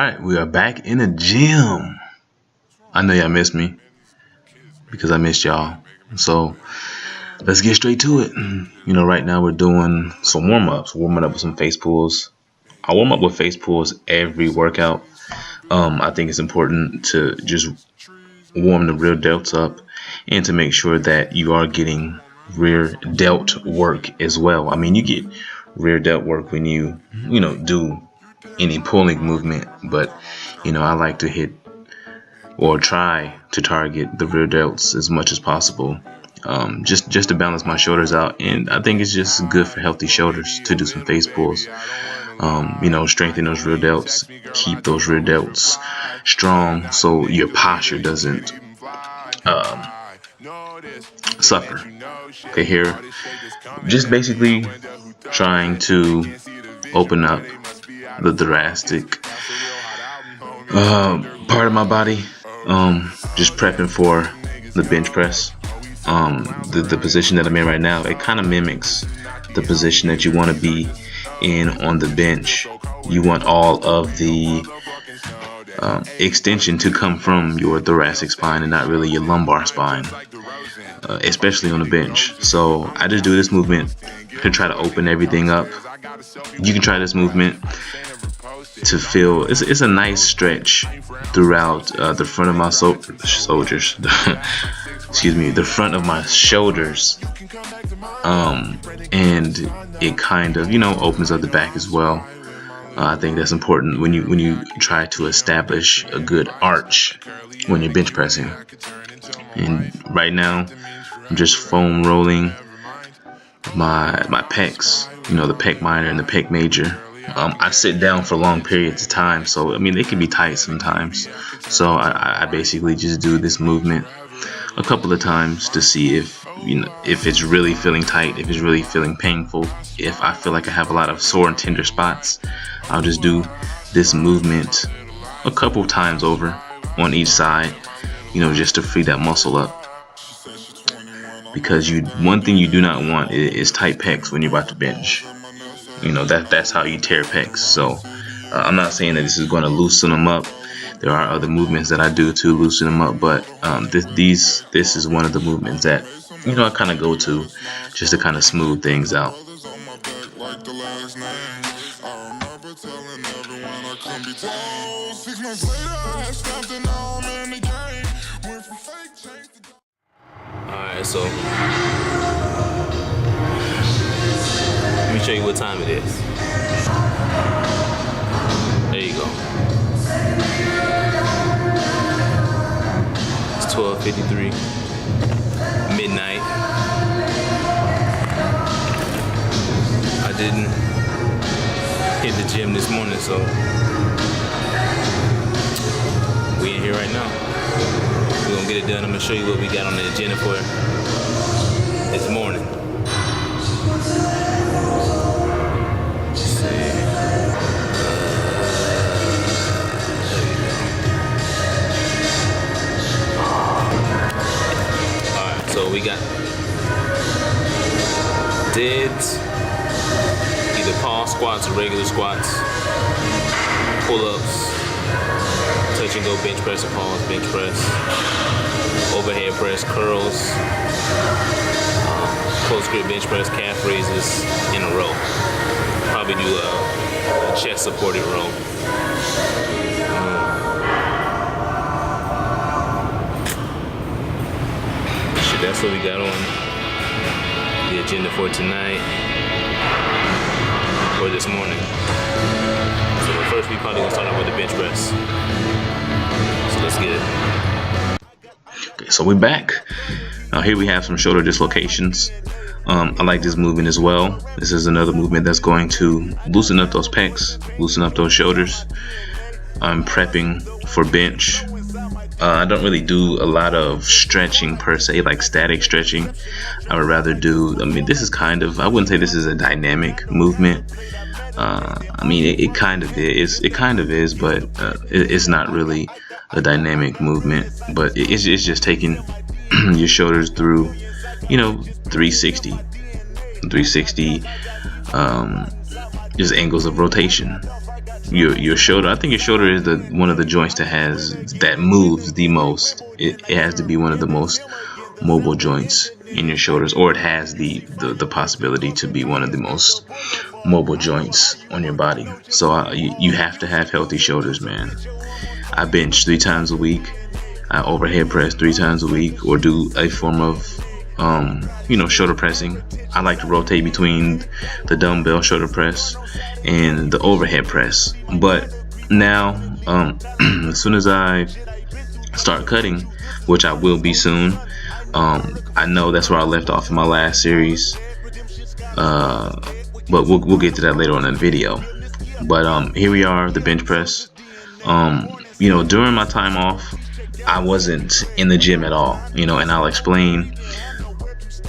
Alright, we are back in the gym. I know y'all missed me because I missed y'all. So let's get straight to it. Right now we're doing some warm-ups, warming up with some face pulls. I warm up with face pulls every workout. I think it's important to just warm the rear delts up and to make sure that you are getting rear delt work as well. I mean, you get rear delt work when you do any pulling movement, but I like to hit or try to target the rear delts as much as possible, just to balance my shoulders out. And I think it's just good for healthy shoulders to do some face pulls. Strengthen those rear delts, keep those rear delts strong so your posture doesn't suffer. Okay, here just basically trying to open up the thoracic part of my body, just prepping for the bench press. The position that I'm in right now, it kind of mimics the position that you want to be in on the bench. You want all of the extension to come from your thoracic spine and not really your lumbar spine, especially on the bench. So I just do this movement to try to open everything up. You can try this movement to feel it's a nice stretch throughout the front of my shoulders. Excuse me, the front of my shoulders, and it kind of opens up the back as well. I think that's important when you try to establish a good arch when you're bench pressing. And right now I'm just foam rolling my pecs, the pec minor and the pec major. I sit down for long periods of time, so they can be tight sometimes. So I basically just do this movement a couple of times to see if it's really feeling tight, if it's really feeling painful. If I feel like I have a lot of sore and tender spots, I'll just do this movement a couple times over on each side, just to free that muscle up. Because one thing you do not want is tight pecs when you're about to bench. That's how you tear pecs. So I'm not saying that this is going to loosen them up. There are other movements that I do to loosen them up, but this is one of the movements that I kind of go to just to kind of smooth things out. Alright, so let me show you what time it is. There you go. It's 12:53, midnight. I didn't hit the gym this morning, so we in here right now. We're gonna get it done. I'm gonna show you what we got on the agenda for this morning. Let's see. Alright, so we got deads, either pause squats or regular squats, pull-ups, touch and go bench press or pause bench press, overhead press, curls, close grip bench press, calf raises in a row. Probably do a chest supported row. That's what we got on the agenda for tonight or this morning. So first we probably gonna start off with the bench press. So let's get it. Okay, so we're back. Now here we have some shoulder dislocations. I like this movement as well. This is another movement that's going to loosen up those pecs, loosen up those shoulders. I'm prepping for bench. I don't really do a lot of stretching per se, like static stretching. I would rather do, this is kind of, I wouldn't say this is a dynamic movement. It kind of is, but it's not really a dynamic movement. But it's just taking your shoulders through, 360, just angles of rotation. your shoulder. I think your shoulder is one of the joints that moves the most. It has to be one of the most mobile joints in your shoulders, or it has the possibility to be one of the most mobile joints on your body. So you have to have healthy shoulders, man. I bench 3 times a week. I overhead press 3 times a week, or do a form of shoulder pressing. I like to rotate between the dumbbell shoulder press and the overhead press. But now, as soon as I start cutting, which I will be soon, I know that's where I left off in my last series. But we'll get to that later on in the video. But here we are, the bench press. During my time off, I wasn't in the gym at all, and I'll explain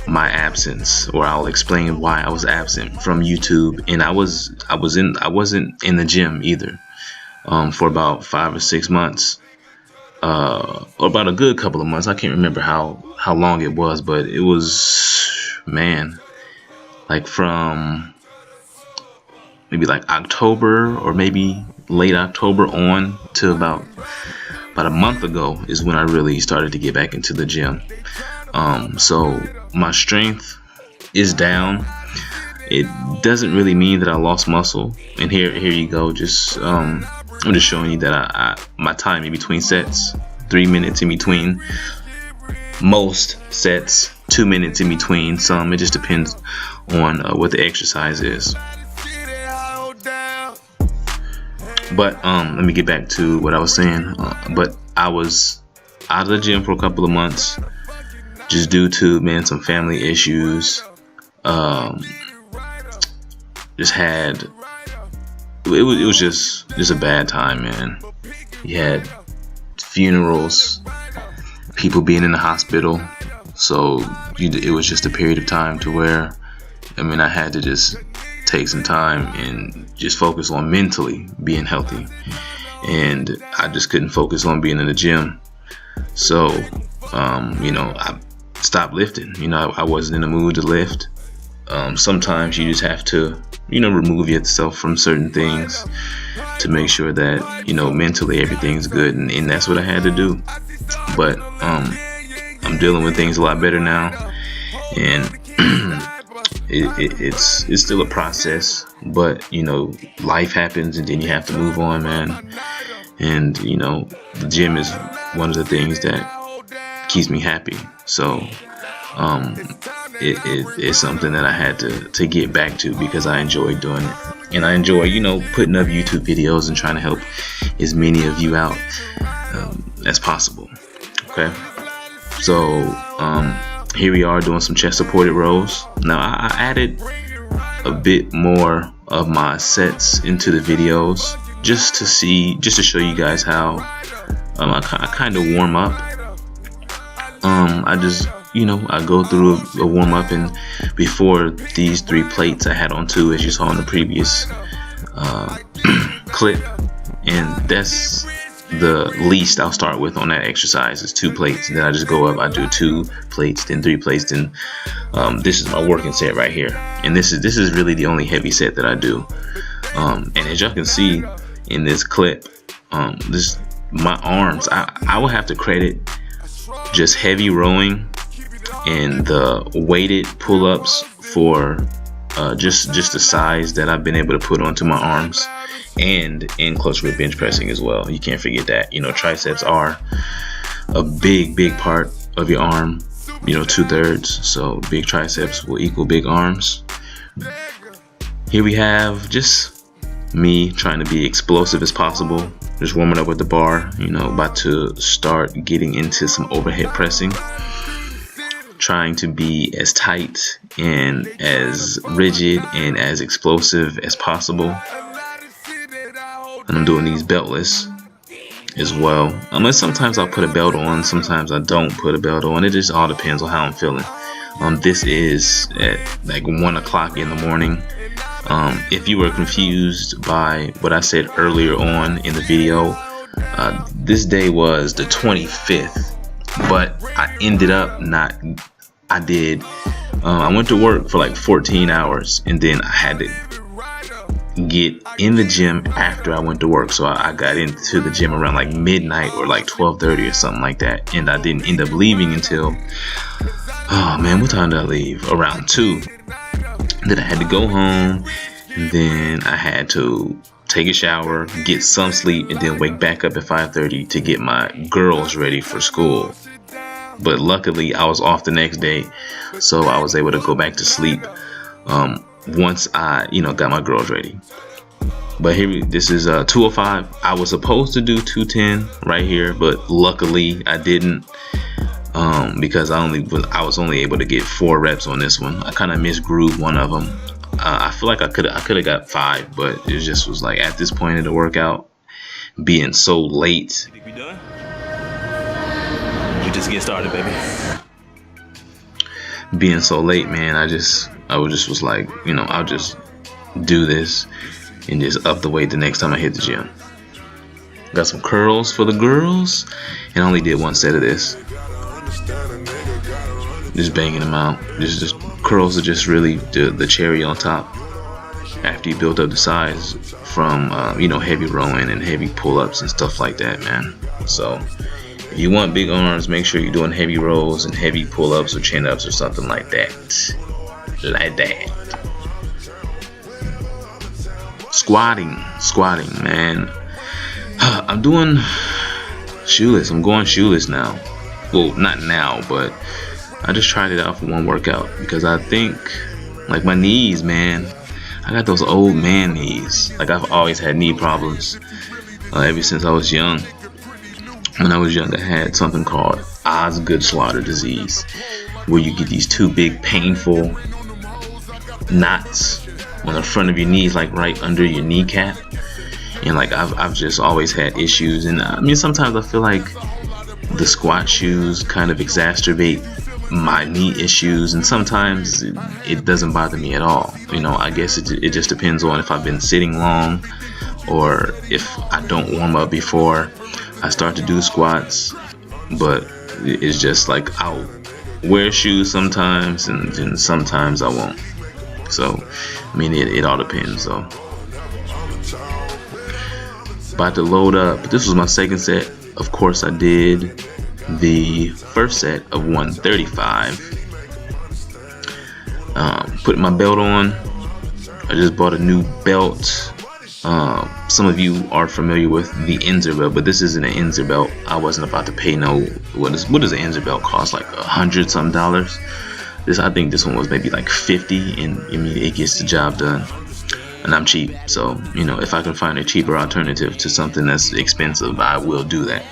my absence, or I'll explain why I was absent from YouTube. And I wasn't in the gym either for about 5 or 6 months, or about a good couple of months. I can't remember how long it was, but it was, man, like from maybe like October, or maybe late October on to about a month ago is when I really started to get back into the gym. So my strength is down. It doesn't really mean that I lost muscle. And here you go. Just I'm just showing you that my time in between sets, 3 minutes in between most sets, 2 minutes in between some. It just depends on what the exercise is. But let me get back to what I was saying. But I was out of the gym for a couple of months, just due to, some family issues. Just had, it was just a bad time, man. You had funerals, people being in the hospital, so it was just a period of time to where, I had to just take some time and just focus on mentally being healthy, and I just couldn't focus on being in the gym. So I stopped lifting. I wasn't in the mood to lift. Sometimes you just have to remove yourself from certain things to make sure that mentally everything's good, and that's what I had to do. But I'm dealing with things a lot better now, and it's still a process, but life happens, and then you have to move on, man. And the gym is one of the things that keeps me happy. So it's something that I had to get back to, because I enjoy doing it, and I enjoy putting up YouTube videos and trying to help as many of you out as possible. Okay, so here we are doing some chest supported rows. Now I added a bit more of my sets into the videos, just to show you guys how I kind of warm up. I just I go through a warm up, and before these 3 plates I had on 2, as you saw in the previous clip, and that's the least I'll start with on that exercise is 2 plates. And then I just go up, I do 2 plates, then 3 plates, then this is my working set right here, and this is really the only heavy set that I do. And as y'all can see in this clip, my arms, I will have to credit just heavy rowing and the weighted pull-ups for just the size that I've been able to put onto my arms, and in close grip bench pressing as well. You can't forget that. Triceps are a big part of your arm, 2/3. So big triceps will equal big arms. Here we have just me trying to be explosive as possible, just warming up with the bar, about to start getting into some overhead pressing, trying to be as tight and as rigid and as explosive as possible. And I'm doing these beltless as well. Sometimes I'll put a belt on, sometimes I don't put a belt on. It just all depends on how I'm feeling. This is at like 1 o'clock in the morning. If you were confused by what I said earlier on in the video, this day was the 25th, but I ended up I went to work for like 14 hours, and then I had to get in the gym after I went to work. So I got into the gym around like midnight or like 12:30 or something like that. And I didn't end up leaving until, oh man, what time did I leave? Around 2. Then I had to go home. And then I had to take a shower, get some sleep, and then wake back up at 5:30 to get my girls ready for school. But luckily, I was off the next day, so I was able to go back to sleep once I, got my girls ready. But this is 205. I was supposed to do 210 right here, but luckily I didn't, because I was only able to get 4 reps on this one. I kind of misgrooved one of them. I feel like I could have got 5, but it just was like at this point in the workout, being so late. Think we done? We just get started, baby. Being so late, man, I was like, I'll just do this and just up the weight the next time I hit the gym. Got some curls for the girls, and I only did 1 set of this. Just banging them out. Just curls are just really the cherry on top after you build up the size from heavy rowing and heavy pull-ups and stuff like that, man. So if you want big arms, make sure you're doing heavy rows and heavy pull-ups or chin-ups or something like that. Squatting, man. I'm doing shoeless. I'm going shoeless now. Well, not now, but I just tried it out for one workout because I think, like, my knees, man, I got those old man knees. Like, I've always had knee problems ever since I was young. When I was young, I had something called Osgood-Schlatter disease, where you get these 2 big painful knots on the front of your knees, like right under your kneecap. And like I've just always had issues, and I mean sometimes I feel like the squat shoes kind of exacerbate my knee issues, and sometimes it doesn't bother me at all. I guess it just depends on if I've been sitting long or if I don't warm up before I start to do squats. But it's just like I'll wear shoes sometimes, and sometimes I won't. So I mean it all depends. So about to load up. This was my second set. Of course, I did the first set of 135. Putting my belt on. I just bought a new belt. Some of you are familiar with the Enzer belt, but this isn't an Enzer belt. I wasn't about to pay what does an Enzer belt cost? Like $100-something. I think this one was maybe like $50, and I mean it gets the job done. And I'm cheap, so if I can find a cheaper alternative to something that's expensive, I will do that.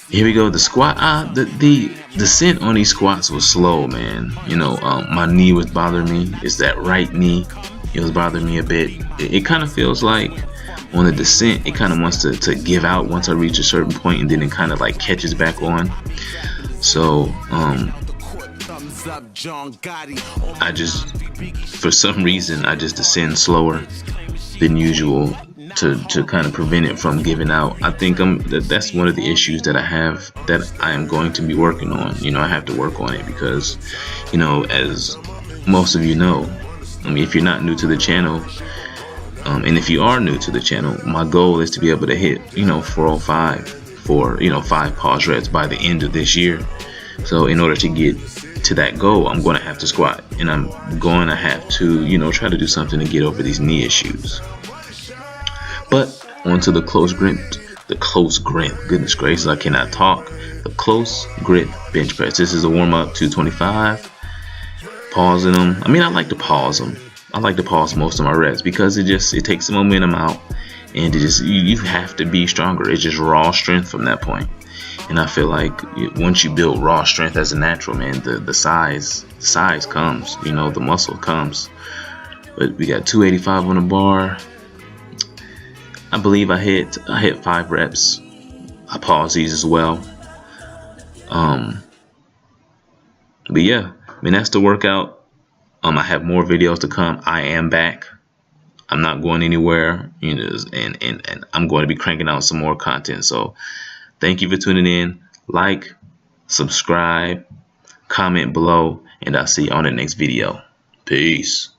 Here we go. The squat. The descent on these squats was slow, man. My knee was bothering me. It's that right knee. It was bothering me a bit. It kind of feels like on the descent, it kind of wants to give out once I reach a certain point, and then it kind of like catches back on. So I just, for some reason, I just descend slower than usual to kind of prevent it from giving out. I think that's one of the issues that I have that I am going to be working on. I have to work on it because, as most of you know, I mean, if you're not new to the channel, and if you are new to the channel, my goal is to be able to hit, 405 for, 5 pause reps by the end of this year. So in order to get to that goal, I'm going to have to squat, and I'm going to have to, try to do something to get over these knee issues. But onto the close grip. Goodness gracious, I cannot talk. The close grip bench press. This is a warm up, 225. Pausing them. I mean, I like to pause them. I like to pause most of my reps because it takes the momentum out, and you have to be stronger. It's just raw strength from that point. And I feel like once you build raw strength as a natural, man, the size comes, the muscle comes. But we got 285 on the bar. I believe I hit 5 reps. I pause these as well. But yeah, I mean, that's the workout. I have more videos to come. I am back. I'm not going anywhere, and I'm going to be cranking out some more content. So thank you for tuning in. Like, subscribe, comment below, and I'll see you on the next video. Peace.